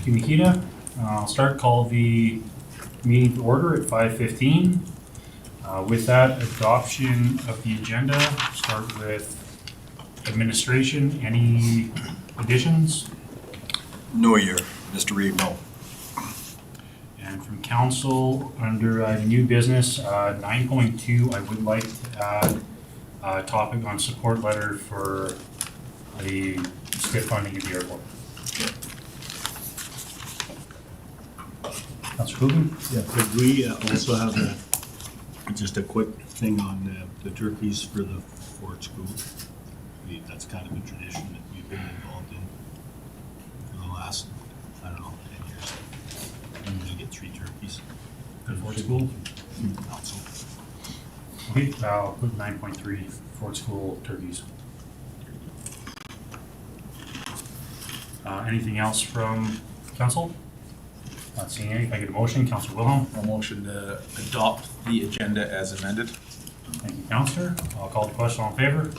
you, Nikita. I'll call the meeting to order at 5:15. With that, adoption of the agenda. Start with administration. Any additions? No, Mr. Reed, no. And from council, under new business, 9.2, I would like to add a topic on support letter for the STIP funding of the airport. Councilor Coogan? Yeah, could we also have just a quick thing on the turkeys for the Fort School? That's kind of a tradition that we've been involved in for the last, I don't know, 10 years. We usually get 3 turkeys. Good Fort School? Not so. Okay, I'll put 9.3 Fort School turkeys. Anything else from council? Not seeing any. If I get a motion, Councilor Wilhelm. A motion to adopt the agenda as amended. Thank you, Councilor. I'll call the question. All in favor?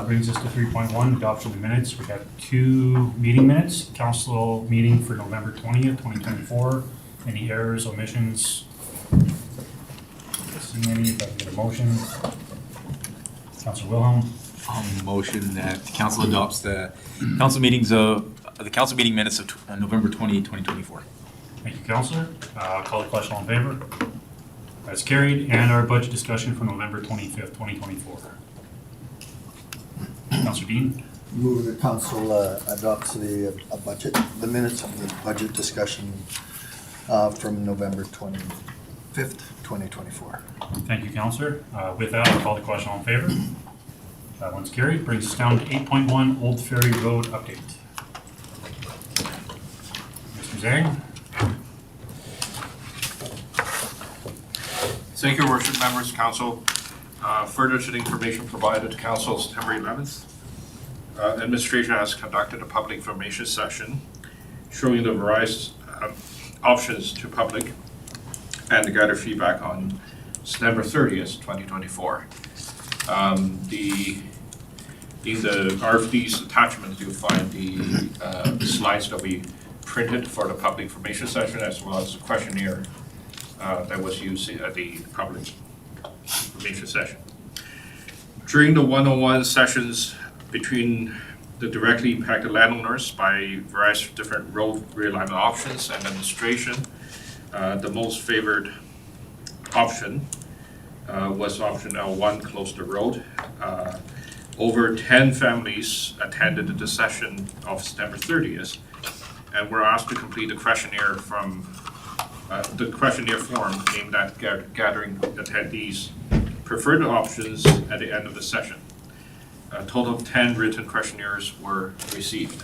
Brings us to 3.1, adoption of the minutes. We have 2 meeting minutes. Council meeting for November 20th, 2024. Any errors, omissions? Not seeing any. If I can get a motion. Councilor Wilhelm. Motion that council adopts the council meeting minutes of November 20, 2024. Thank you, Councilor. Call the question. All in favor? That's carried. And our budget discussion for November 25th, 2024. Councilor Dean. Move the council adopts the minutes of the budget discussion from November 25th, 2024. Thank you, Councilor. With that, I'll call the question. All in favor? That one's carried. Brings us down to 8.1, Old Ferry Road update. Mr. Zhang. Thank you, worship members, council. Further to the information provided to council September 11th, administration has conducted a public information session showing the various options to public and to gather feedback on September 30th, 2024. In the RFD's attachment, you'll find the slides that we printed for the public information session, as well as the questionnaire that was used at the public information session. During the one-on-one sessions between the directly impacted landowners by various different road realignment options and administration, the most favored option was option L1, close the road. Over 10 families attended the session of September 30th and were asked to complete the questionnaire form aimed at gathering attendees' preferred options at the end of the session. A total of 10 written questionnaires were received.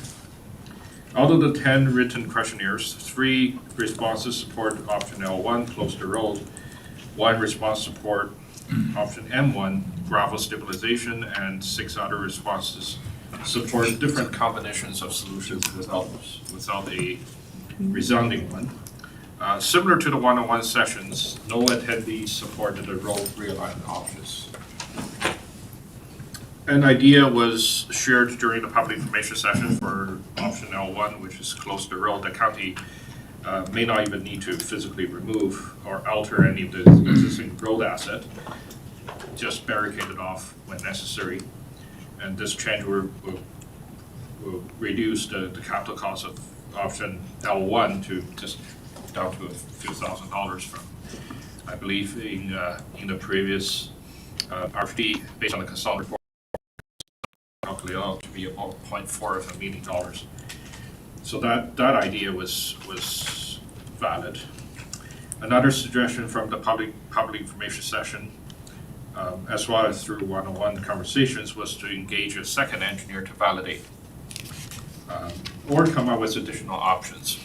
Out of the 10 written questionnaires, 3 responses support option L1, close the road. 1 response support option M1, gravel stabilization, and 6 other responses support different combinations of solutions without a resounding one. Similar to the one-on-one sessions, no attendees supported the road realignment options. An idea was shared during the public information session for option L1, which is close to the road. The county may not even need to physically remove or alter any of the existing road asset, just barricade it off when necessary. And this change will reduce the capital cost of option L1 to just down to a few $1,000s from, I believe, in the previous RFD, based on the consultant report, calculated out to be about 0.4 of $1 million. So that idea was valid. Another suggestion from the public information session, as well as through one-on-one conversations, was to engage a second engineer to validate or come up with additional options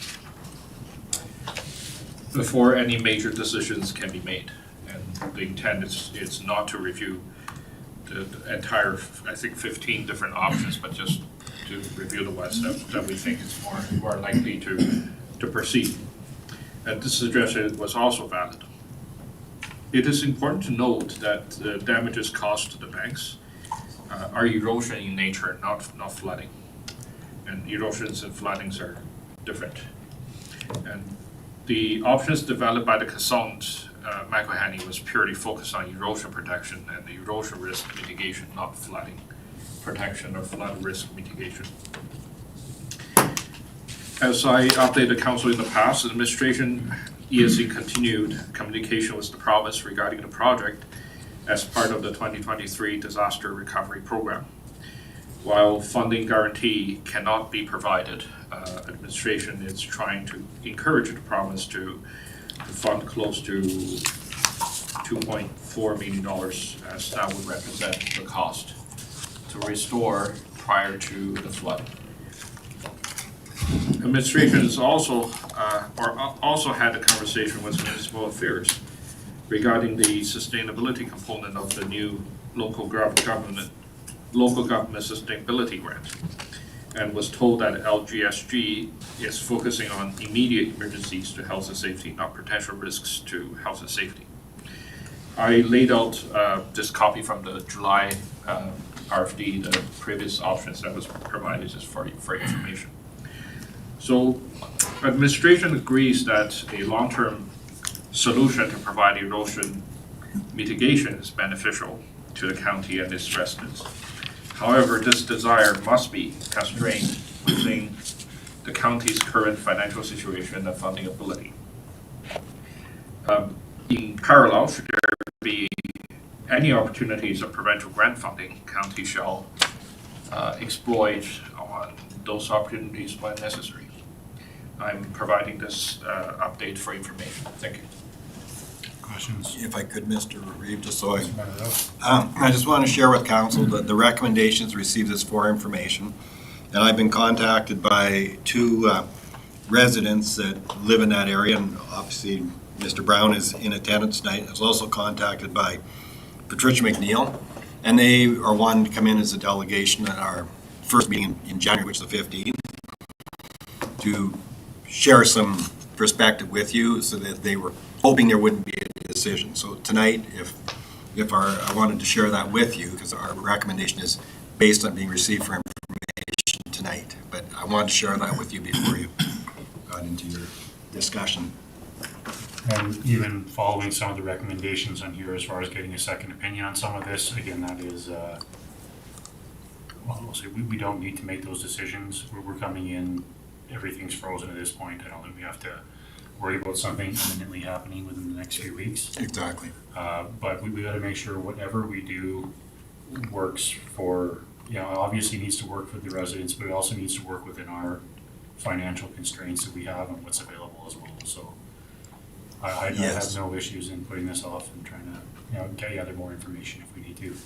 before any major decisions can be made. And the intent is not to review the entire, I think, 15 different options, but just to review the ones that we think is more likely to proceed. And this suggestion was also valid. It is important to note that the damages caused to the banks are erosion in nature, not flooding. And erosions and floodings are different. And the options developed by the consultant, Michael Haney, was purely focused on erosion protection and the erosion risk mitigation, not flooding protection or flood risk mitigation. As I updated council in the past, the administration ESC continued communication with the province regarding the project as part of the 2023 disaster recovery program. While funding guarantee cannot be provided, administration is trying to encourage the province to fund close to $2.4 million, as that would represent the cost to restore prior to the flooding. Administration is also had a conversation with municipal affairs regarding the sustainability component of the new local government sustainability grant, and was told that LGSG is focusing on immediate emergencies to health and safety, not potential risks to health and safety. I laid out this copy from the July RFD, the previous options that was provided just for information. So administration agrees that a long-term solution to provide erosion mitigation is beneficial to the county and its residents. However, this desire must be constrained within the county's current financial situation and funding ability. In parallel, should there be any opportunities of provincial grant funding, county shall exploit on those opportunities when necessary. I'm providing this update for information. Thank you. Questions? If I could, Mr. Reeve, just so Mr. Benedetto? I just want to share with council that the recommendations received as for information. And I've been contacted by two residents that live in that area, and obviously Mr. Brown is in attendance tonight. I was also contacted by Patricia McNeil, and they are wanting to come in as a delegation at our first meeting in January, which is the 15th, to share some perspective with you, so that they were hoping there wouldn't be a decision. So tonight, I wanted to share that with you, because our recommendation is based on being received for information tonight. But I wanted to share that with you before you got into your discussion. And even following some of the recommendations on here as far as getting a second opinion on some of this, again, that is, well, we'll say we don't need to make those decisions. We're coming in, everything's frozen at this point. I don't think we have to worry about something imminently happening within the next few weeks. Exactly. But we got to make sure whatever we do works for, obviously needs to work for the residents, but it also needs to work within our financial constraints that we have and what's available as well. So I have no issues in putting this off and trying to, gather more information if we need to.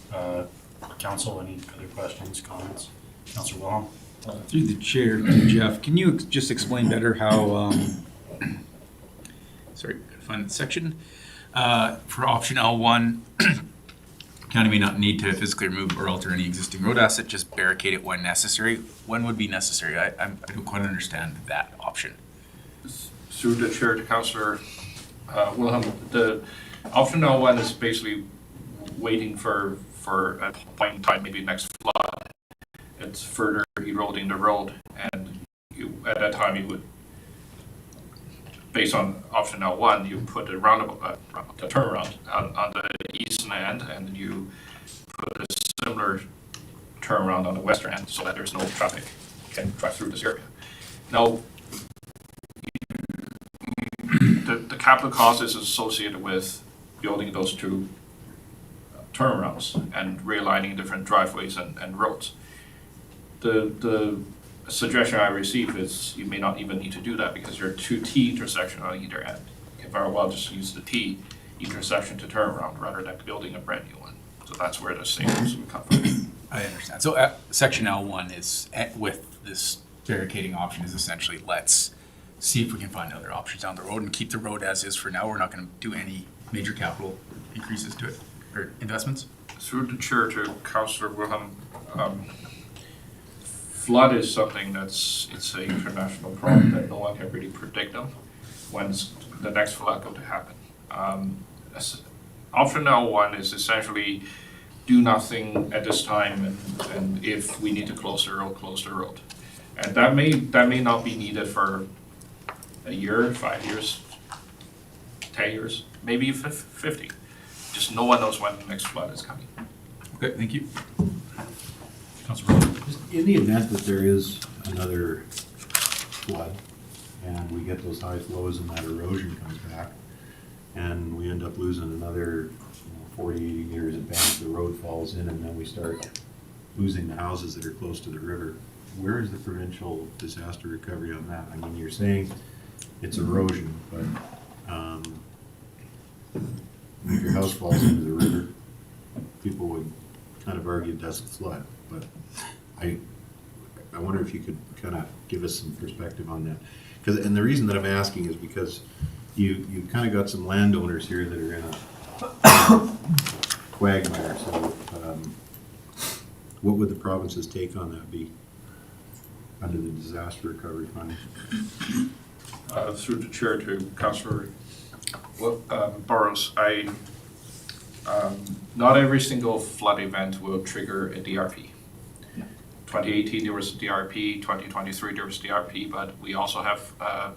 Council, any other questions, comments? Councilor Wilhelm? Through the chair to Jeff, can you just explain better how, sorry, gotta find the section, for option L1, county may not need to physically remove or alter any existing road asset, just barricade it when necessary. When would be necessary? I don't quite understand that option. Through the chair to Councillor Wilhelm, the option L1 is basically waiting for a point in time, maybe next flood. It's further eroding the road, and at that time you would, based on option L1, you put a roundabout, a turnaround on the eastern end, and you put a similar turnaround on the western end, so that there's no traffic can drive through this area. Now, the capital cost is associated with building those two turnarounds and realigning different driveways and roads. The suggestion I received is you may not even need to do that, because there are two T intersections on either end. You can very well just use the T intersection to turn around rather than building a brand new one. So that's where the savings would come from. I understand. So section L1 is, with this barricading option, is essentially let's see if we can find other options down the road and keep the road as is for now. We're not going to do any major capital increases to it or investments. Through the chair to Councillor Wilhelm, flood is something it's an international problem that no one can really predict them when's the next flood going to happen. Option L1 is essentially do nothing at this time, and if we need to close the road, close the road. And that may not be needed for a year, 5 years, 10 years, maybe 50. Just no one knows when the next flood is coming. Okay, thank you. Councilor Burrows. In the event that there is another flood and we get those high flows and that erosion comes back and we end up losing another 40, 80 years of bank, the road falls in and then we start losing the houses that are close to the river, where is the provincial disaster recovery on that? I mean, you're saying it's erosion, but if your house falls into the river, people would kind of argue that's a flood, but I wonder if you could kind of give us some perspective on that. And the reason that I'm asking is because you kind of got some landowners here that are in a quagmire, so what would the province's take on that be under the disaster recovery fund? Through the chair to Councillor Burrows, not every single flood event will trigger a DRP. 2018 there was a DRP, 2023 there was DRP, but we also have a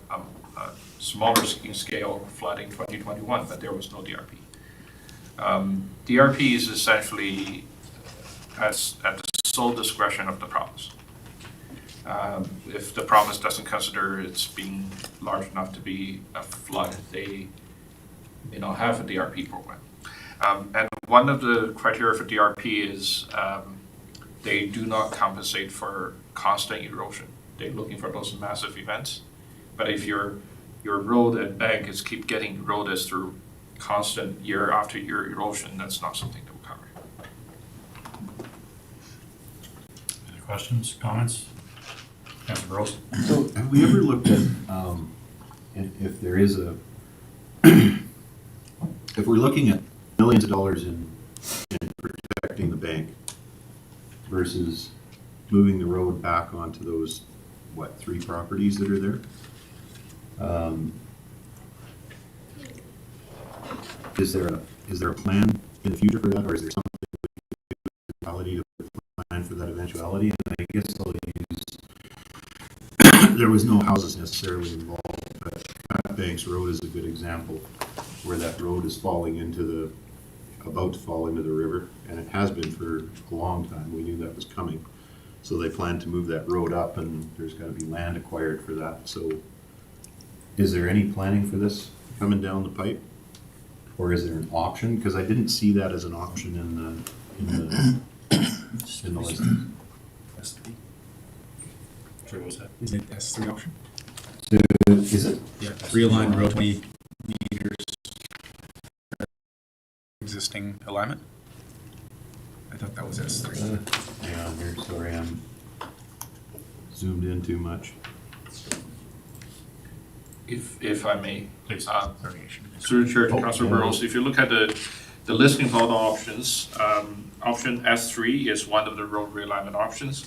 smaller scale flooding 2021, but there was no DRP. DRP is essentially at the sole discretion of the province. If the province doesn't consider it's being large enough to be a flood, they have a DRP program. And one of the criteria for DRP is they do not compensate for constant erosion. They're looking for those massive events. But if your road and bank is keep getting eroded through constant year after year erosion, that's not something that will cover. Any questions, comments? Councilor Burrows. So have we ever looked at if there is a if we're looking at millions of dollars in protecting the bank versus moving the road back onto those 3 properties that are there? Is there a plan in the future for that, or is there something eventuality to plan for that eventuality? And I guess I'll use there was no houses necessarily involved, but Cat Banks Road is a good example where that road is about to fall into the river, and it has been for a long time. We knew that was coming. So they plan to move that road up, and there's got to be land acquired for that. So is there any planning for this coming down the pipe? Or is there an option? Because I didn't see that as an option in the list. S3. Sorry, what was that? Is it S3 option? Is it? Yeah. Realign road 20 meters existing alignment? I thought that was S3. Yeah, I'm here, sorry, I'm zoomed in too much. If I may, Please. through the chair to Councillor Burrows, if you look at the listing of all the options, option S3 is one of the road realignment options.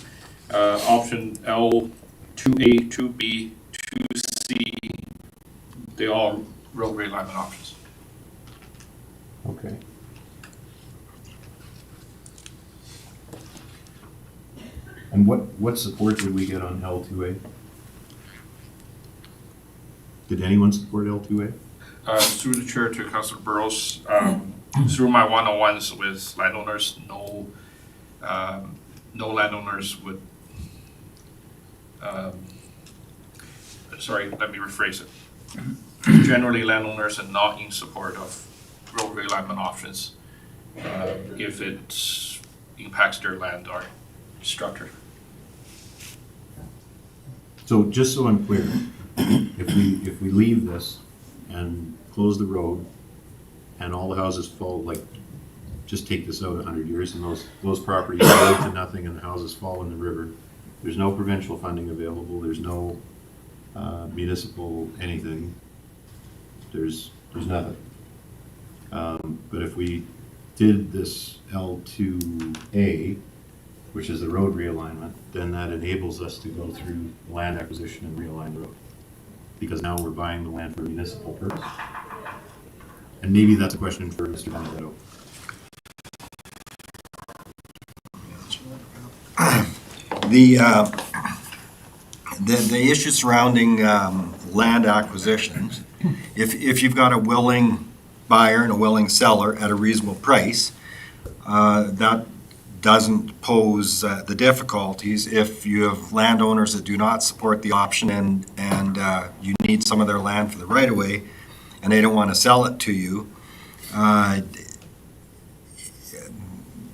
Option L, 2A, 2B, 2C, they all road realignment options. Okay. And what support did we get on L2A? Did anyone support L2A? Through the chair to Councillor Burrows, through my one-on-ones with landowners, no landowners would, sorry, let me rephrase it. Generally, landowners are not in support of road realignment options if it impacts their land or structure. So just so I'm clear, if we leave this and close the road and all the houses fall, just take this out 100 years and those properties go to nothing and the houses fall in the river, there's no provincial funding available, there's no municipal anything, there's nothing. But if we did this L2A, which is the road realignment, then that enables us to go through land acquisition and realign the road. Because now we're buying the land for municipal purpose. And maybe that's a question for Mr. Benedetto. the issue surrounding land acquisitions, if you've got a willing buyer and a willing seller at a reasonable price, that doesn't pose the difficulties. If you have landowners that do not support the option and you need some of their land for the right-of-way and they don't want to sell it to you,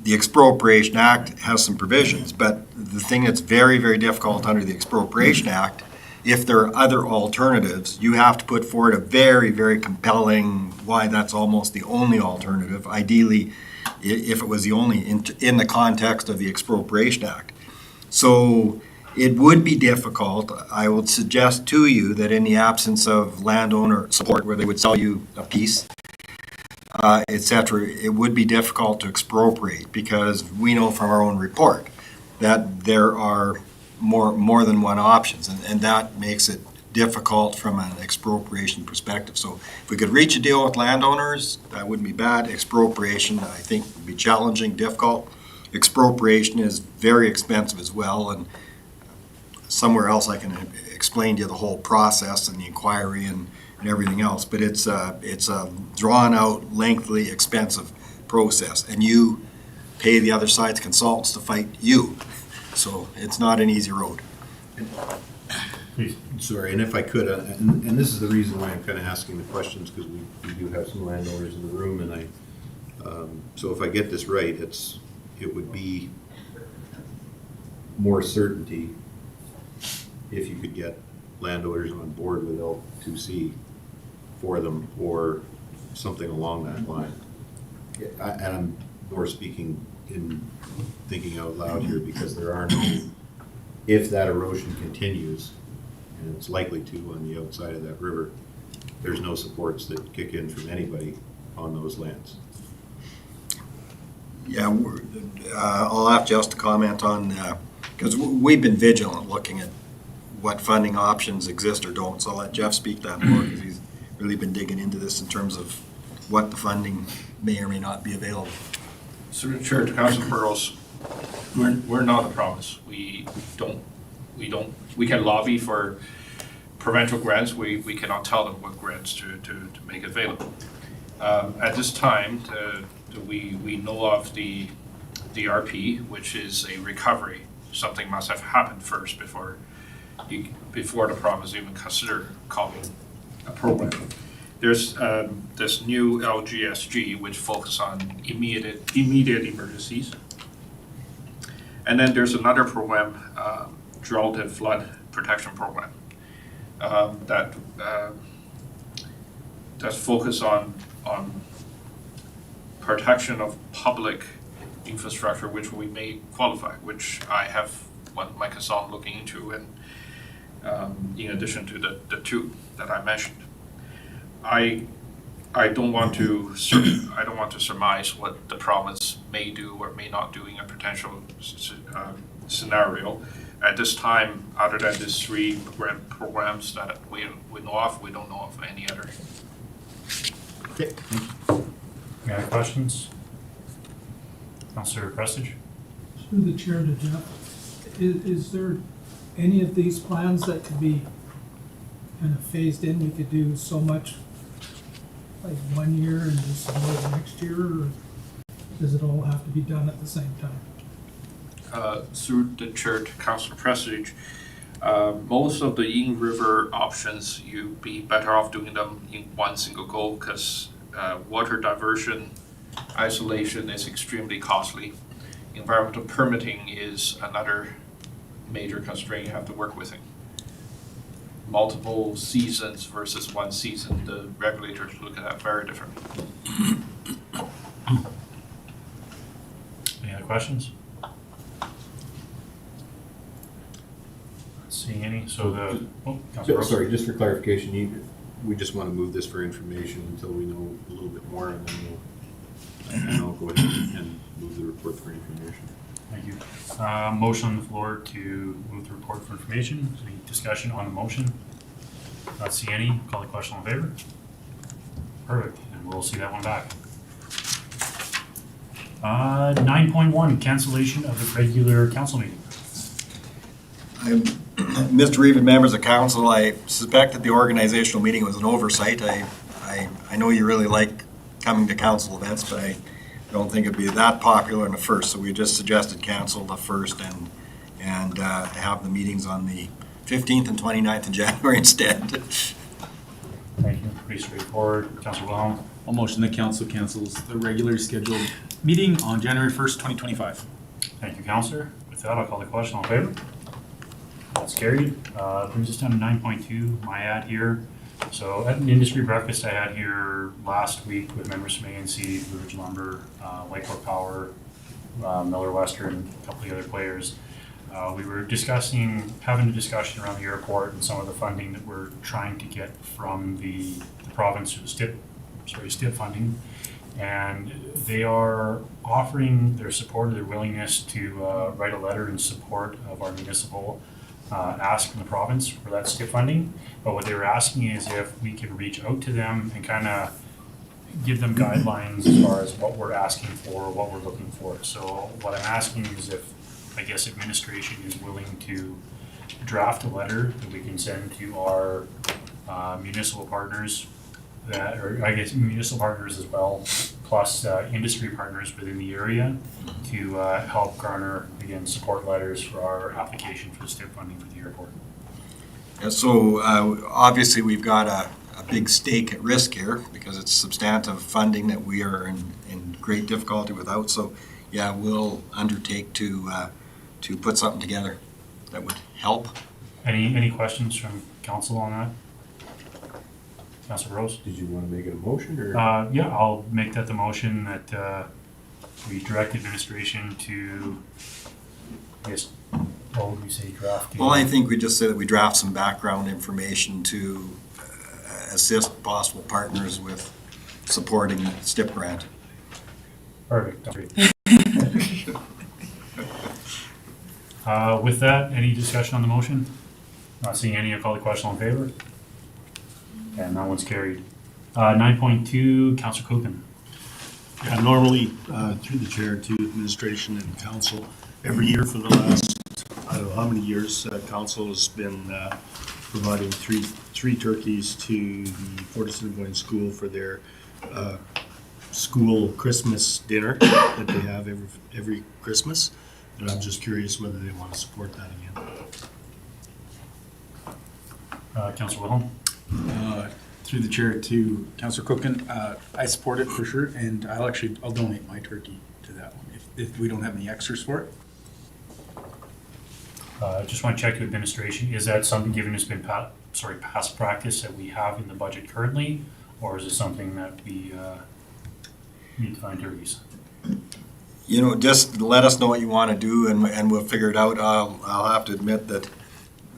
the Expropriation Act has some provisions, but the thing that's very, very difficult under the Expropriation Act, if there are other alternatives, you have to put forward a very, very compelling why that's almost the only alternative. Ideally, if it was the only in the context of the Expropriation Act. So it would be difficult. I would suggest to you that in the absence of landowner support where they would sell you a piece, et cetera, it would be difficult to expropriate because we know from our own report that there are more than one options, and that makes it difficult from an expropriation perspective. So if we could reach a deal with landowners, that wouldn't be bad. Expropriation, I think, would be challenging, difficult. Expropriation is very expensive as well, and somewhere else I can explain to you the whole process and the inquiry and everything else, but it's a drawn-out, lengthy, expensive process, and you pay the other side's consultants to fight you. So it's not an easy road. Please. Sorry, and if I could, and this is the reason why I'm kind of asking the questions, because we do have some landowners in the room, and so if I get this right, it would be more certainty if you could get landowners on board with L2C for them, or something along that line. And I'm more speaking in thinking out loud here, because there are no, if that erosion continues, and it's likely to on the outside of that river, there's no supports that kick in from anybody on those lands. Yeah, I'll have just to comment on, because we've been vigilant looking at what funding options exist or don't, so I'll let Jeff speak that more, because he's really been digging into this in terms of what the funding may or may not be available. Through the chair to Council Burrows, we're not a province. We can lobby for provincial grants. We cannot tell them what grants to make available. At this time, we know of the RP, which is a recovery. Something must have happened first before the province even consider calling a program. There's this new LGSG, which focuses on immediate emergencies. And then there's another program, drought and flood protection program, that's focused on protection of public infrastructure, which we may qualify, which I have one my consultant looking into, and in addition to the two that I mentioned. I don't want to surmise what the province may do or may not do in a potential scenario. At this time, other than these three programs that we know of, we don't know of any other. Okay. Any other questions? Councillor Prestige? Through the chair to Jeff, is there any of these plans that could be kind of phased in? We could do so much like 1 year and do some more the next year, or does it all have to be done at the same time? Through the chair to Councillor Prestige, most of the in-river options, you'd be better off doing them in one single go, because water diversion, isolation is extremely costly. Environmental permitting is another major constraint you have to work with. Multiple seasons versus one season, the regulators look at that very differently. Any other questions? Not seeing any, so Councillor Rose? Sorry, just for clarification, we just want to move this for information until we know a little bit more, and then I'll go ahead and move the report for information. Thank you. Motion on the floor to move the report for information. Any discussion on the motion? Not see any. Call the question in favor. Perfect, and we'll see that one back. 9.1, cancellation of the regular council meeting. Mr. Reeve and members of council, I suspect that the organizational meeting was an oversight. I know you really like coming to council events, but I don't think it'd be that popular in the first, so we just suggested cancel the first and have the meetings on the 15th and 29th of January instead. Thank you. Pretty straightforward. Councilor Wilhelm, I'll motion the council cancels the regularly scheduled meeting on January 1st, 2025. thank you, Councilor. With that, I'll call the question. All in favor? That's carried. Brings us down to 9.2, my ad here. So at an industry breakfast I had here last week with members from ANC, Blue Ridge Lumber, Whitecourt Power, Miller Western, a couple of the other players. We were having a discussion around the airport and some of the funding that we're trying to get from the province through the STIP funding. And they are offering their support or their willingness to write a letter in support of our municipal ask from the province for that STIP funding. But what they were asking is if we could reach out to them and kind of give them guidelines as far as what we're asking for, what we're looking for. So what I'm asking is if, I guess, administration is willing to draft a letter that we can send to our municipal partners, or I guess municipal partners as well, plus industry partners within the area to help garner, again, support letters for our application for the STIP funding for the airport. Yeah, so obviously we've got a big stake at risk here because it's substantive funding that we are in great difficulty without. So yeah, we'll undertake to put something together that would help. Any questions from council on that? Councilor Rose? Did you want to make it a motion or? Yeah, I'll make that the motion that we direct administration to, I guess, what would we say, draft? Well, I think we just say that we draft some background information to assist possible partners with supporting the STIP grant. Perfect. That's great. With that, any discussion on the motion? Not seeing any, I'll call the question. All in favor? And that one's carried. 9.2, Councilor Coopin. Yeah, normally, through the chair to administration and council, every year for the last, I don't know how many years, council has been providing three turkeys to the Fort Assiniboine School for their school Christmas dinner that they have every Christmas. And I'm just curious whether they want to support that again. Councilor Wilhelm. Through the chair to Councillor Cookin, I support it for sure, and I'll donate my turkey to that one if we don't have any extras for it. Just want to check with administration, is that something, given it's been past practice that we have in the budget currently, or is it something that we need to find turkeys? You know, just let us know what you want to do and we'll figure it out. I'll have to admit that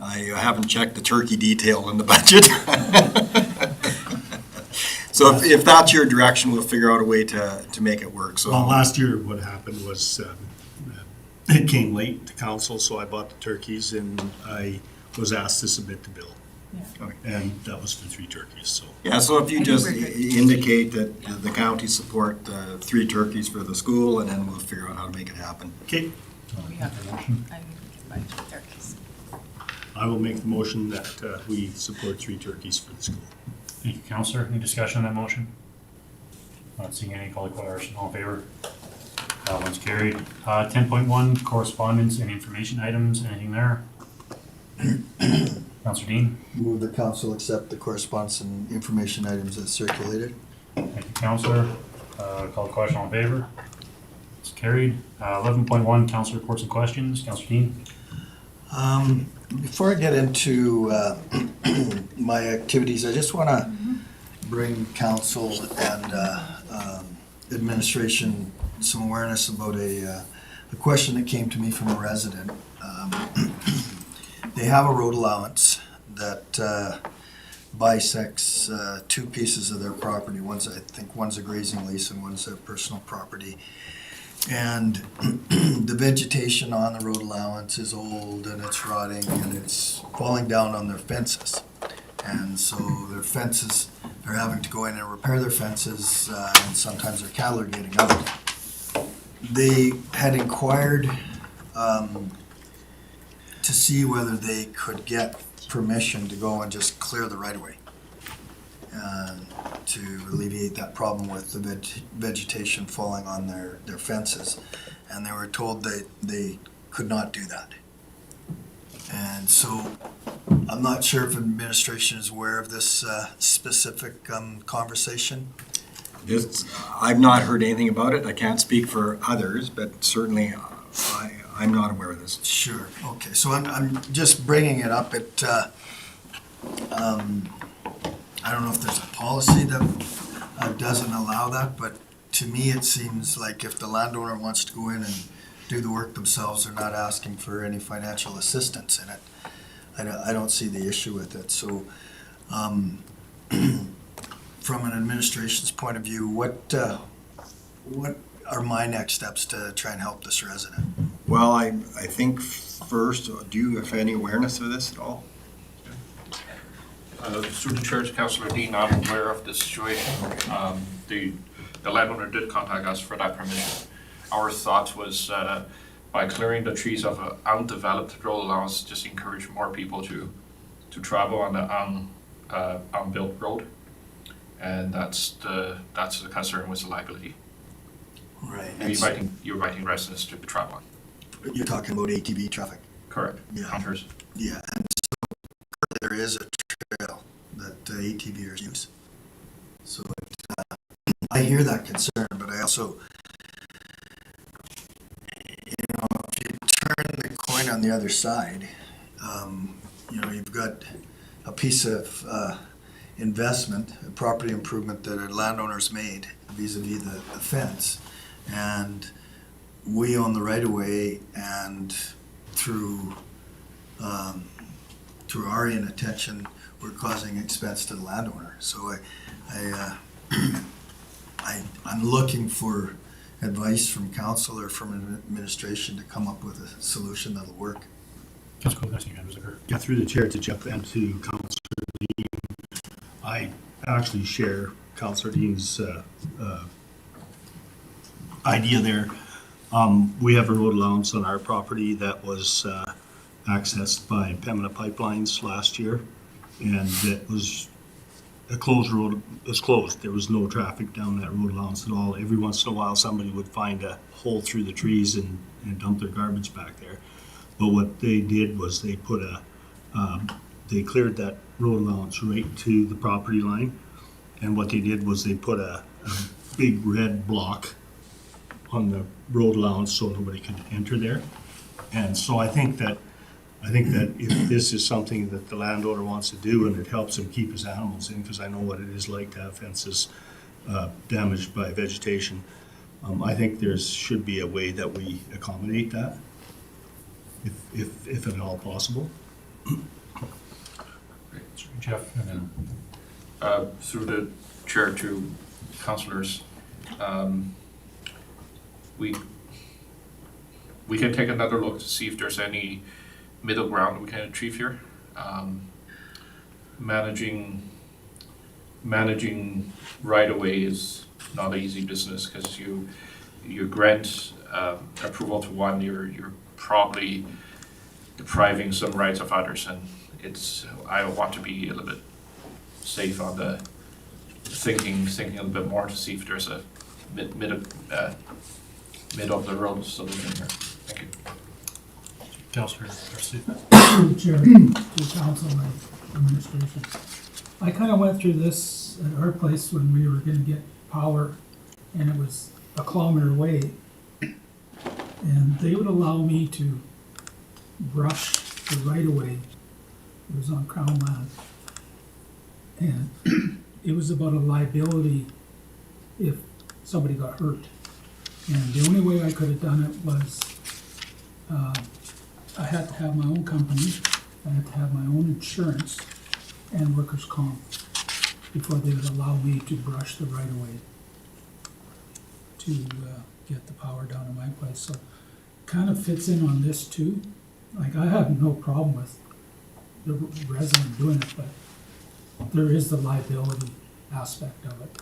I haven't checked the turkey detail in the budget. So if that's your direction, we'll figure out a way to make it work. So Well, last year what happened was it came late to council, so I bought the turkeys and I was asked to submit the bill. Okay. And that was for 3 turkeys, so. yeah, so if you just indicate that the county support 3 turkeys for the school, and then we'll figure out how to make it happen. Okay, We have to, I think we can buy 2 turkeys. I will make the motion that we support 3 turkeys for the school. Thank you, Councillor. Any discussion on that motion? Not seeing any, call the question. All in favor? That one's carried. 10.1, correspondence and information items. Anything there? Councillor Dean? Move the council accept the correspondence and information items as circulated. Thank you, Councillor. Call the question. All in favor? It's carried. 11.1, council reports and questions. Councillor Dean? Before I get into my activities, I just want to bring council and administration some awareness about a question that came to me from a resident. They have a road allowance that bisects 2 pieces of their property. I think one's a grazing lease and one's a personal property. And the vegetation on the road allowance is old and it's rotting and it's falling down on their fences. And so their fences, they're having to go in and repair their fences, and sometimes their cattle are getting out. They had inquired to see whether they could get permission to go and just clear the right-of-way to alleviate that problem with the vegetation falling on their fences. And they were told they could not do that. And so I'm not sure if administration is aware of this specific conversation. I've not heard anything about it. I can't speak for others, but certainly I'm not aware of this. Sure, okay, so I'm just bringing it up. I don't know if there's a policy that doesn't allow that, but to me, it seems like if the landowner wants to go in and do the work themselves, they're not asking for any financial assistance in it. I don't see the issue with it, so from an administration's point of view, what are my next steps to try and help this resident? Well, I think first, do you have any awareness of this at all? Through the church, Councillor Dean, I'm aware of the situation. The landowner did contact us for that permission. Our thought was by clearing the trees of an undeveloped road allowance, just encourage more people to travel on the unbuilt road. And that's the concern with the liability. Right. You're inviting residents to travel on. You're talking about ATV traffic? Correct. Yeah. Hunters. Yeah, and so there is a trail that ATVers use. So I hear that concern, but I also, if you turn the coin on the other side, you've got a piece of investment, a property improvement that a landowner's made vis-a-vis the fence, and we own the right-of-way, and through our inattention, we're causing expense to the landowner. So I'm looking for advice from council or from administration to come up with a solution that'll work. Yeah, through the chair to Jeff and to Councillor Dean. I actually share Councillor Dean's idea there. We have a road allowance on our property that was accessed by Pembina Pipelines last year, and it was a closed road. It was closed. There was no traffic down that road allowance at all. Every once in a while, somebody would find a hole through the trees and dump their garbage back there. But what they did was they put they cleared that road allowance right to the property line, and what they did was they put a big red block on the road allowance so nobody could enter there. And so I think that if this is something that the landowner wants to do and it helps him keep his animals in, because I know what it is like to have fences damaged by vegetation, I think there should be a way that we accommodate that, if at all possible. Jeff, and then Through the chair to councillors, we can take another look to see if there's any middle ground we can achieve here. Managing right-of-way is not an easy business, because you grant approval to one, you're probably depriving some rights of others, and I want to be a little bit safe on the thinking a little bit more to see if there's a mid of the road solution here. Thank you. Councillor Garcia. Chair, to council and administration. I kind of went through this at our place when we were gonna get power, and it was a kilometer away. And they would allow me to brush the right of way. It was on Crown land. And it was about a liability if somebody got hurt. And the only way I could have done it was, I had to have my own company, I had to have my own insurance and workers' comp before they would allow me to brush the right of way to get the power down to my place. So kind of fits in on this too. Like, I have no problem with the resident doing it, but there is the liability aspect of it.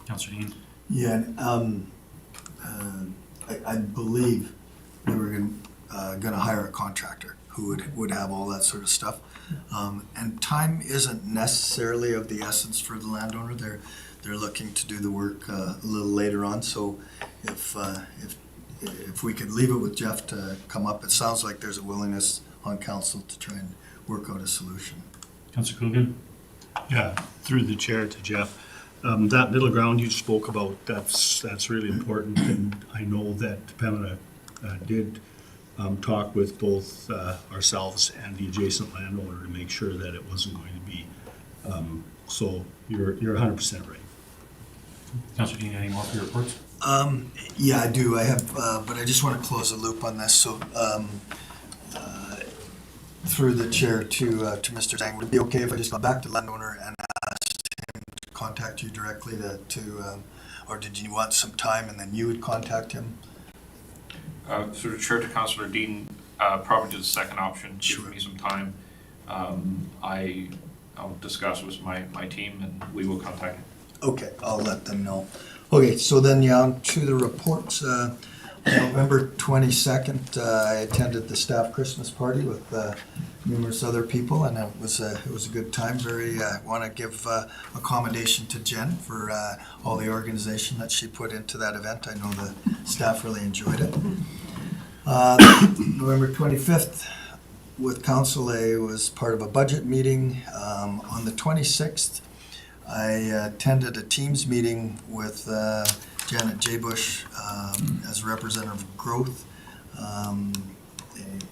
Councillor Dean. Yeah, I believe they were going to gonna hire a contractor who would have all that sort of stuff. And time isn't necessarily of the essence for the landowner. They're looking to do the work a little later on, so if we could leave it with Jeff to come up, it sounds like there's a willingness on council to try and work out a solution. Councillor Coogan? Yeah, through the chair to Jeff. That middle ground you spoke about, that's really important, and I know that Pamela did talk with both ourselves and the adjacent landowner to make sure that it wasn't going to be, so you're 100% right. Councillor Dean, any more for your reports? Yeah, I do. I have, but I just want to close the loop on this. So, through the chair to Mr. Zhang, would it be okay if I just go back to the landowner and asked him to contact you directly or did you want some time and then you would contact him? Through the chair to Councillor Dean, probably the second option, Sure. give me some time. I'll discuss with my team and we will contact you. Okay, I'll let them know. Okay, so then on to the reports. November 22nd, I attended the staff Christmas party with numerous other people, and it was a good time. I want to give accommodation to Jen for all the organization that she put into that event. I know the staff really enjoyed it. November 25th, with council, I was part of a budget meeting. On the 26th, I attended a Teams meeting with Janet J. Bush as a representative of Growth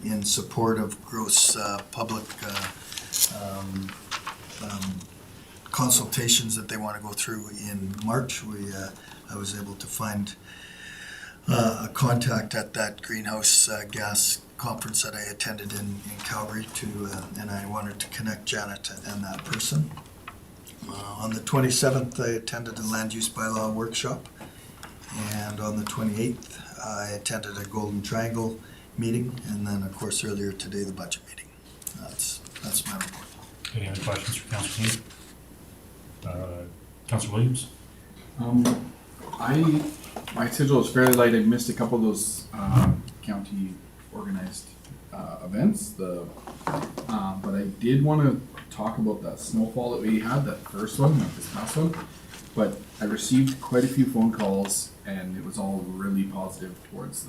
in support of Growth's public consultations that they want to go through in March. I was able to find a contact at that greenhouse gas conference that I attended in Calgary and I wanted to connect Janet and that person. On the 27th, I attended a land use bylaw workshop, and on the 28th, I attended a Golden Triangle meeting, and then, of course, earlier today, the budget meeting. That's my report. Any other questions for Councillor Dean? Councillor Williams? My schedule is fairly light. I missed a couple of those county organized events. But I did want to talk about that snowfall that we had, that first one, not this past one. But I received quite a few phone calls, and it was all really positive towards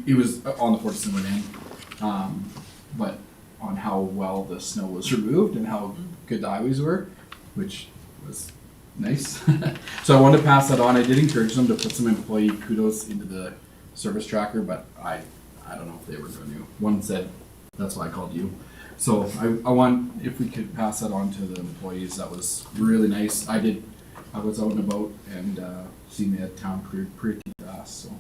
it was on the Fort Assiniboine end, but on how well the snow was removed and how good the highways were, which was nice. So I wanted to pass that on. I did encourage them to put some employee kudos into the service tracker, but I don't know if they were going to. One said, that's why I called you. So I want, if we could pass that on to the employees, that was really nice. I was out and about and seen the town cleared pretty fast, so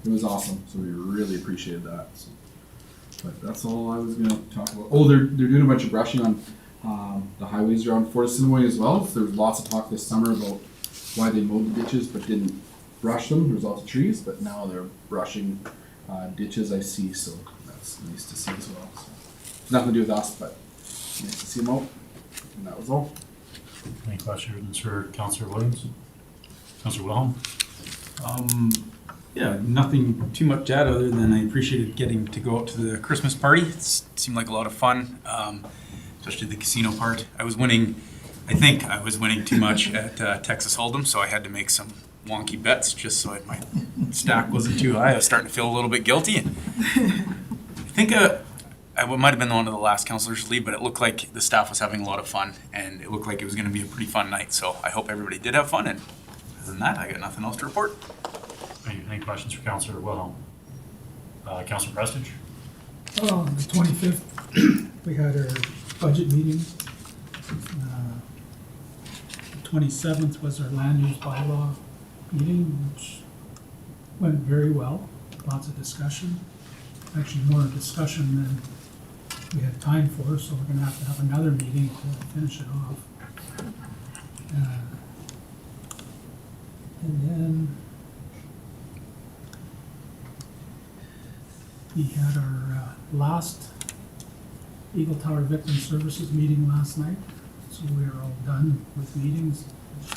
it was awesome. So we really appreciated that. So, but that's all I was going to talk about. Oh, they're doing a bunch of brushing on the highways around Fort Assiniboine as well. So there was lots of talk this summer about why they mowed the ditches but didn't brush them. There was lots of trees, but now they're brushing ditches, I see. So that's nice to see as well. So, nothing to do with us, but nice to see them out. And that was all. Any questions for Councillor Williams? Councillor Wilhelm? Yeah, nothing too much to add other than I appreciated getting to go out to the Christmas party. It seemed like a lot of fun, especially the casino part. I think I was winning too much at Texas Hold'em, so I had to make some wonky bets just so my stack wasn't too high. I was starting to feel a little bit guilty. And I think I might have been one of the last councillors to leave, but it looked like the staff was having a lot of fun, and it looked like it was going to be a pretty fun night. So I hope everybody did have fun, and other than that, I got nothing else to report. Any questions for Councillor Wilhelm? Councillor Prestige? On the 25th, we had our budget meeting. The 27th was our land use bylaw meeting, which went very well. Lots of discussion. Actually, more discussion than we had time for, so we're going to have another meeting to finish it off. And then we had our last Eagle Tower Victim Services meeting last night, so we are all done with meetings.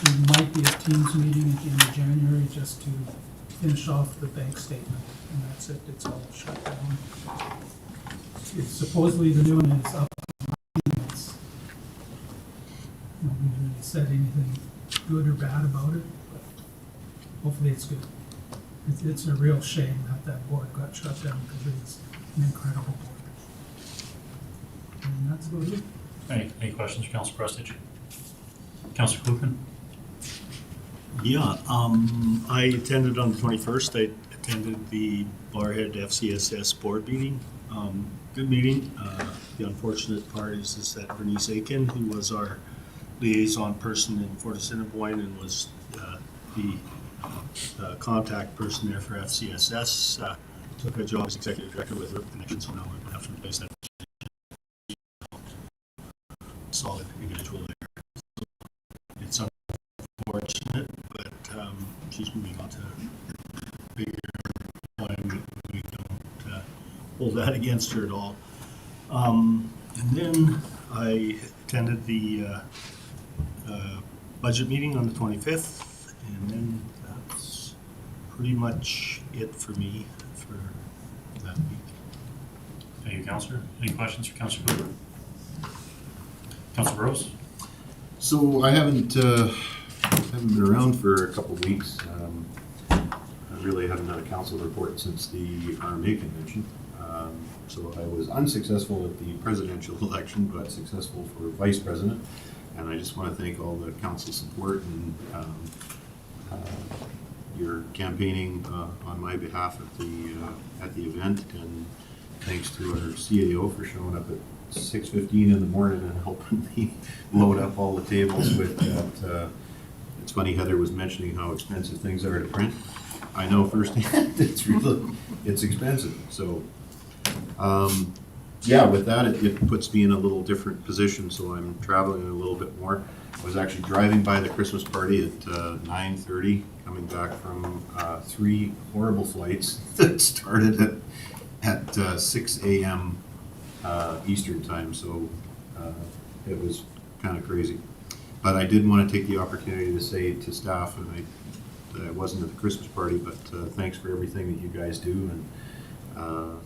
There might be a Teams meeting at the end of January just to finish off the bank statement, and that's it, it's all shut down. It's supposedly the new one is up. It's- Nobody's really said anything good or bad about it, but hopefully it's good. It's a real shame that that board got shut down, because it's an incredible board. And that's about it. Any questions for Councilor Prestige? Councilor Clupin? Yeah, I attended on the 21st, I attended the Barhead FCSS board meeting. Good meeting. The unfortunate part is that Bernice Aiken, who was our liaison person in Fort Assiniboine and was the contact person there for FCSS, took a job as executive director with her connection, so now we're going to have to replace that solid individual there. So it's unfortunate, but she's moving on to bigger employment. We don't hold that against her at all. And then I attended the budget meeting on the 25th, and then that's pretty much it for me for that week. Thank you, Councilor. Any questions for Councilor Cooper? Councilor Burrows? So I haven't been around for a couple of weeks. I really haven't had a council report since the RMA convention. So I was unsuccessful at the presidential election, but successful for vice president. And I just want to thank all the council support and your campaigning on my behalf at the event. And thanks to our CAO for showing up at 6:15 in the morning and helping me load up all the tables with that. It's funny, Heather was mentioning how expensive things are to print. I know firsthand it's expensive. So yeah, with that, it puts me in a little different position, so I'm traveling a little bit more. I was actually driving by the Christmas party at 9:30, coming back from 3 horrible flights that started at 6 a.m. Eastern time, so it was kind of crazy. But I did want to take the opportunity to say to staff, and I wasn't at the Christmas party, but thanks for everything that you guys do, and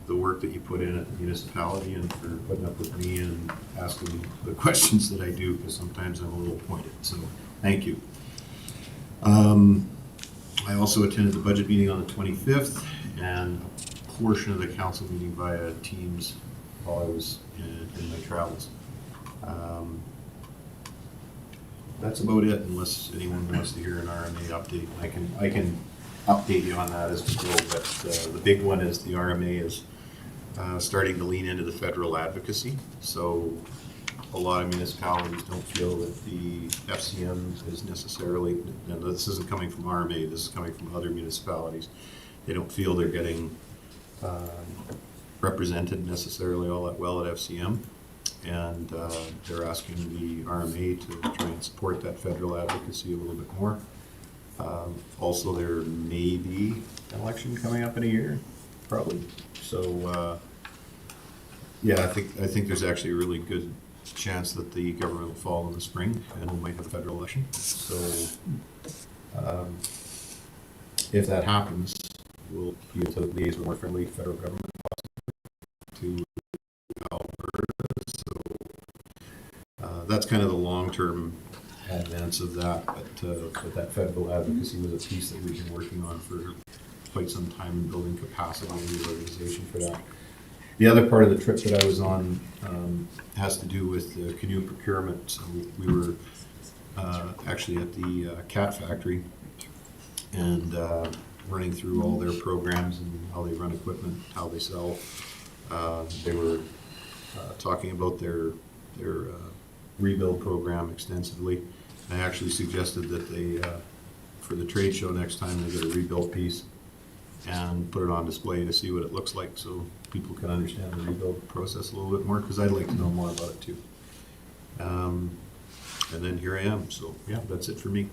the work that you put in at the municipality, and for putting up with me and asking the questions that I do, because sometimes I'm a little pointed, so thank you. I also attended the budget meeting on the 25th, and a portion of the council meeting via Teams while I was in my travels. That's about it, unless anyone wants to hear an RMA update. I can update you on that as we go, but the big one is the RMA is starting to lean into the federal advocacy. So a lot of municipalities don't feel that the FCM is necessarily, and this isn't coming from RMA, this is coming from other municipalities. They don't feel they're getting represented necessarily all that well at FCM. And they're asking the RMA to try and support that federal advocacy a little bit more. Also, there may be an election coming up in a year, probably. So, yeah, I think there's actually a really good chance that the government will fall in the spring, and we might have a federal election. So, if that happens, we'll be able to liaise with a more friendly federal government to Alberta. So, that's kind of the long-term advance of that, but that federal advocacy was a piece that we've been working on for quite some time in building capacity in the organization for that. The other part of the trip that I was on has to do with the canoe procurement. So we were actually at the cat factory and running through all their programs and how they run equipment, how they sell. They were talking about their rebuild program extensively. I actually suggested that they, for the trade show next time, they get a rebuild piece and put it on display to see what it looks like, so people can understand the rebuild process a little bit more, because I'd like to know more about it too. And then here I am, so yeah, that's it for me.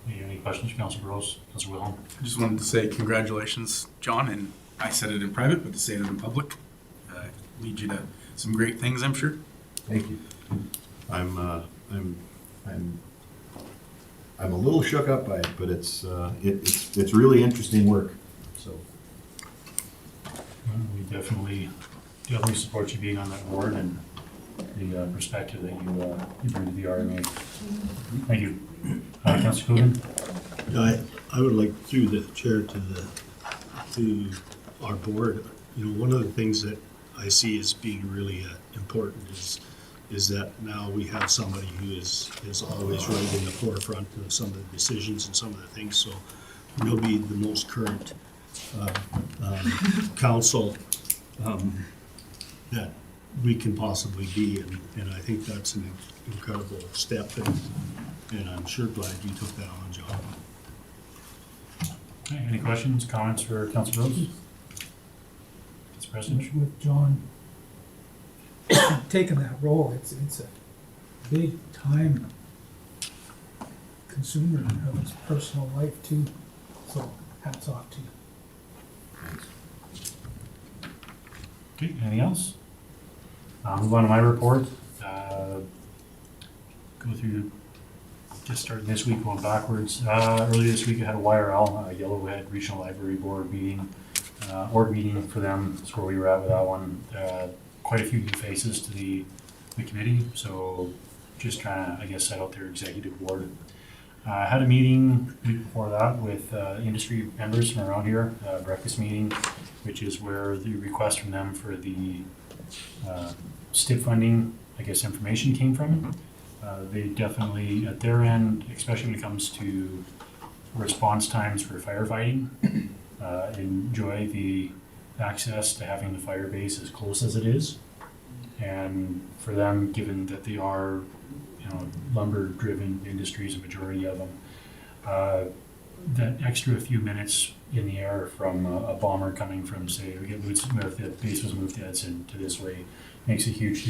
Any questions for Councilor Burrows? Councilor Wilhelm? I just wanted to say congratulations, John, and I said it in private, but to say it in public, lead you to some great things, I'm sure. Thank you. I'm I'm a little shook up by it, but it's really interesting work, so. We definitely support you being on that board and the perspective that you bring to the RMA. Thank you. Councilor Coogan? I would like through the chair to our board, one of the things that I see as being really important is that now we have somebody who is always right in the forefront of some of the decisions and some of the things, so we'll be the most current council that we can possibly be, and I think that's an incredible step, and I'm sure glad you took that on, John. Okay, any questions, comments for Councilor Rose? Vice President? With John taking that role, it's a big time consumer of his personal life too. So hats off to you. Okay, anything else? Move on to my report. Go through, just starting this week, going backwards. Earlier this week, I had a YRL, Yellowhead Regional Library Board meeting, org meeting for them. That's where we were at with that one. Quite a few new faces to the committee, so just trying to, I guess, set out their executive board. I had a meeting the week before that with industry members from around here, breakfast meeting, which is where the request from them for the STIP funding, I guess, information came from. They definitely, at their end, especially when it comes to response times for firefighting, enjoy the access to having the fire base as close as it is. And for them, given that they are, lumber-driven industries, a majority of them, that extra few minutes in the air from a bomber coming from, say, we get moved, the base was moved to Edson to this way, makes a huge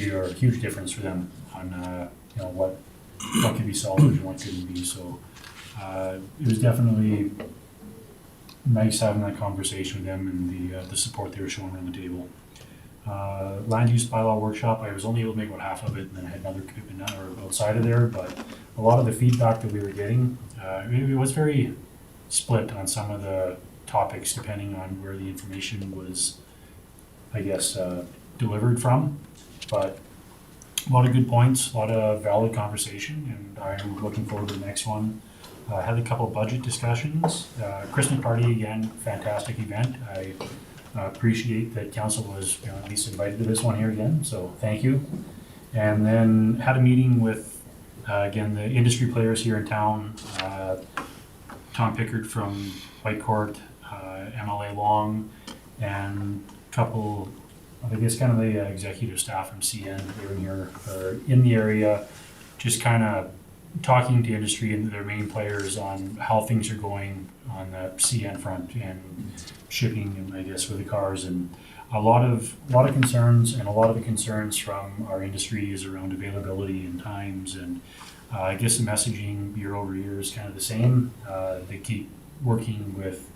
difference for them on what could be salvaged and what couldn't be. So it was definitely nice having that conversation with them and the support they were showing around the table. Land use bylaw workshop, I was only able to make about half of it, and then I had another commitment outside of there, but a lot of the feedback that we were getting, it was very split on some of the topics depending on where the information was, I guess, delivered from. But a lot of good points, a lot of valid conversation, and I'm looking forward to the next one. I had a couple of budget discussions. Christmas party, again, fantastic event. I appreciate that council was at least invited to this one here again, so thank you. And then had a meeting with, again, the industry players here in town, Tom Pickard from Whitecourt, MLA Long, and a couple, I guess, kind of the executive staff from CN. They were here, or in the area, just kind of talking to industry and their main players on how things are going on the CN front and shipping, and I guess with the cars, and a lot of concerns, and a lot of the concerns from our industry is around availability and times, and I guess the messaging year over year is kind of the same. They keep working with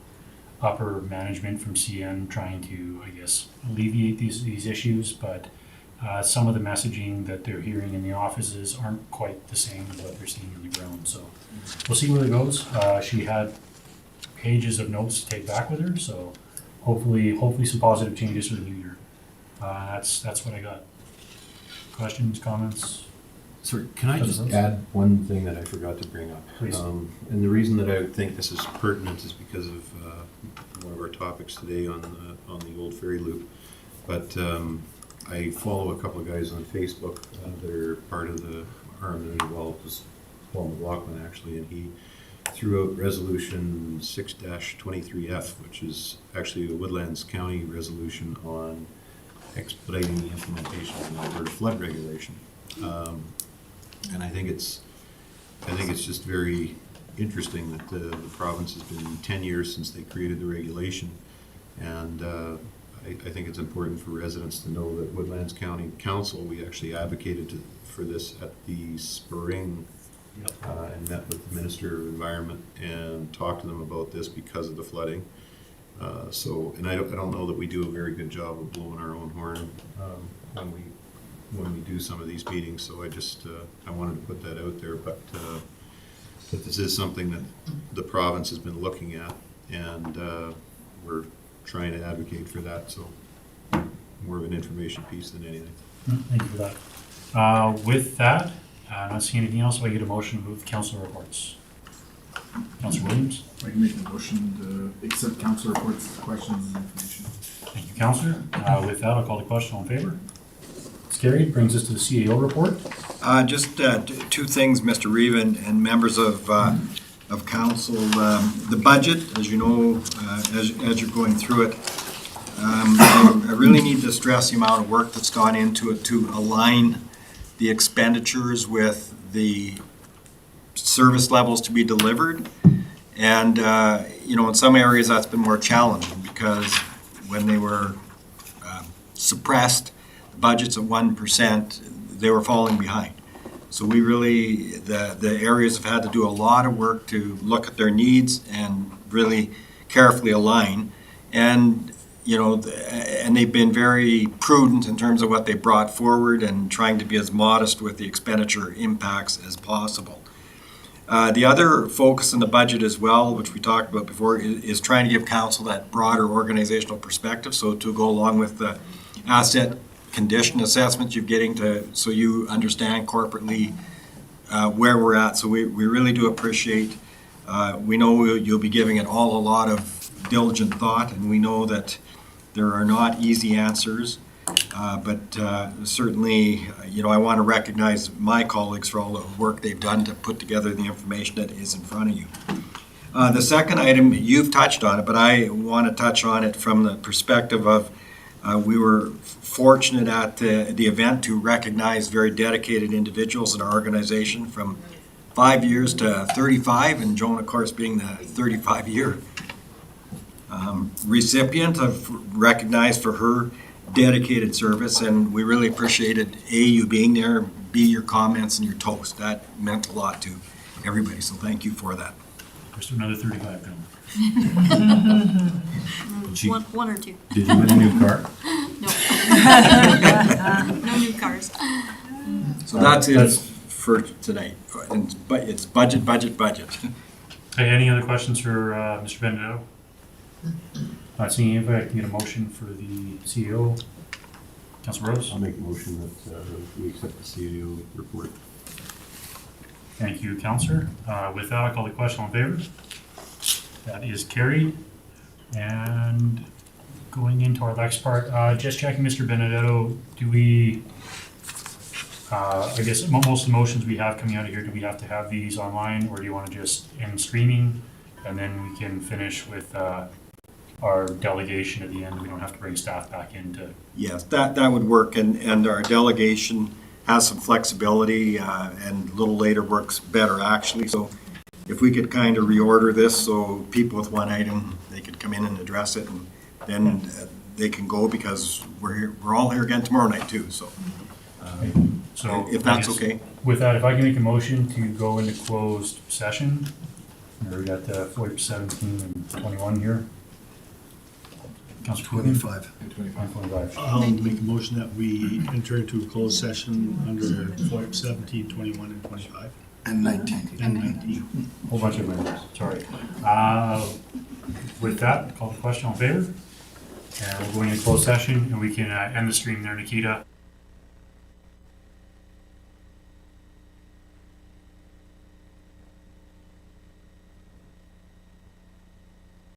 upper management from CN trying to, I guess, alleviate these issues, but some of the messaging that they're hearing in the offices aren't quite the same as what they're seeing on the ground. So we'll see where it goes. She had pages of notes to take back with her, so hopefully some positive changes for the new year. That's what I got. Questions, comments? Sorry, can I just add one thing that I forgot to bring up? Please. And the reason that I think this is pertinent is because of one of our topics today on the old Ferry loop. But I follow a couple of guys on Facebook that are part of the RMA, well, it was Paul McLaughlin actually, and he threw out resolution 6-23F, which is actually a Woodlands County resolution on expediting the implementation of the Alberta flood regulation. And I think it's just very interesting that the province has been 10 years since they created the regulation, and I think it's important for residents to know that Woodlands County Council, we actually advocated for this at the spring, and met with the Minister of Environment and talked to them about this because of the flooding. And I don't know that we do a very good job of blowing our own horn when we do some of these meetings. So I wanted to put that out there. But But this is something that the province has been looking at, and we're trying to advocate for that, so more of an information piece than anything. Thank you for that. With that, not seeing anything else, I get a motion to move the council reports. Councilor Williams? I can make a motion to accept council reports, questions, and information. Thank you, Councillor. With that, I'll call the question. All in favor? It's carried. Brings us to the CAO report. Just two things, Mr. Reeve and members of council. The budget, as you know, as you're going through it, I really need to stress the amount of work that's gone into it to align the expenditures with the service levels to be delivered. And, in some areas that's been more challenging because when they were suppressed, budgets at 1%, they were falling behind. So we really, the areas have had to do a lot of work to look at their needs and really carefully align. And, and they've been very prudent in terms of what they brought forward and trying to be as modest with the expenditure impacts as possible. The other focus in the budget as well, which we talked about before, is trying to give council that broader organizational perspective. So to go along with the asset condition assessments you're getting so you understand corporately where we're at. So we really do appreciate, we know you'll be giving it all a lot of diligent thought, and we know that there are not easy answers. But certainly, I want to recognize my colleagues for all the work they've done to put together the information that is in front of you. The second item, you've touched on it, but I want to touch on it from the perspective of we were fortunate at the event to recognize very dedicated individuals in our organization from 5 years to 35, and Joan, of course, being the 35-year recipient of recognized for her dedicated service, and we really appreciated you being there, B, your comments and your toast. That meant a lot to everybody, so thank you for that. Just another 35 coming. One or two. Did you win a new car? No. No new cars. So that's it for tonight. But it's budget. Okay, any other questions for Mr. Benedetto? Not seeing if I can get a motion for the CEO. Councilor Rose? I'll make a motion that we accept the CAO report. Thank you, Councillor. With that, I'll call the question. All in favor? That is carried. And going into our next part, just checking, Mr. Benedetto, do we, I guess most of the motions we have coming out of here, do we have to have these online, or do you want to just end streaming? And then we can finish with our delegation at the end. We don't have to bring staff back in to. Yes, that would work, and our delegation has some flexibility, and a little later works better, actually. So if we could kind of reorder this so people with one item, they could come in and address it, and then they can go, because we're all here again tomorrow night too, so. So if that's okay. With that, if I can make a motion to go into closed session, we got FOIP 17 and 21 here. Councilor Coogan? 25. 25. I'll make a motion that we enter into a closed session under FOIP 17, 21, and 25. And 19. And 19. Whole bunch of members, sorry. With that, call the question. All in favor? And we'll go into closed session, and we can end the stream there, Nikita.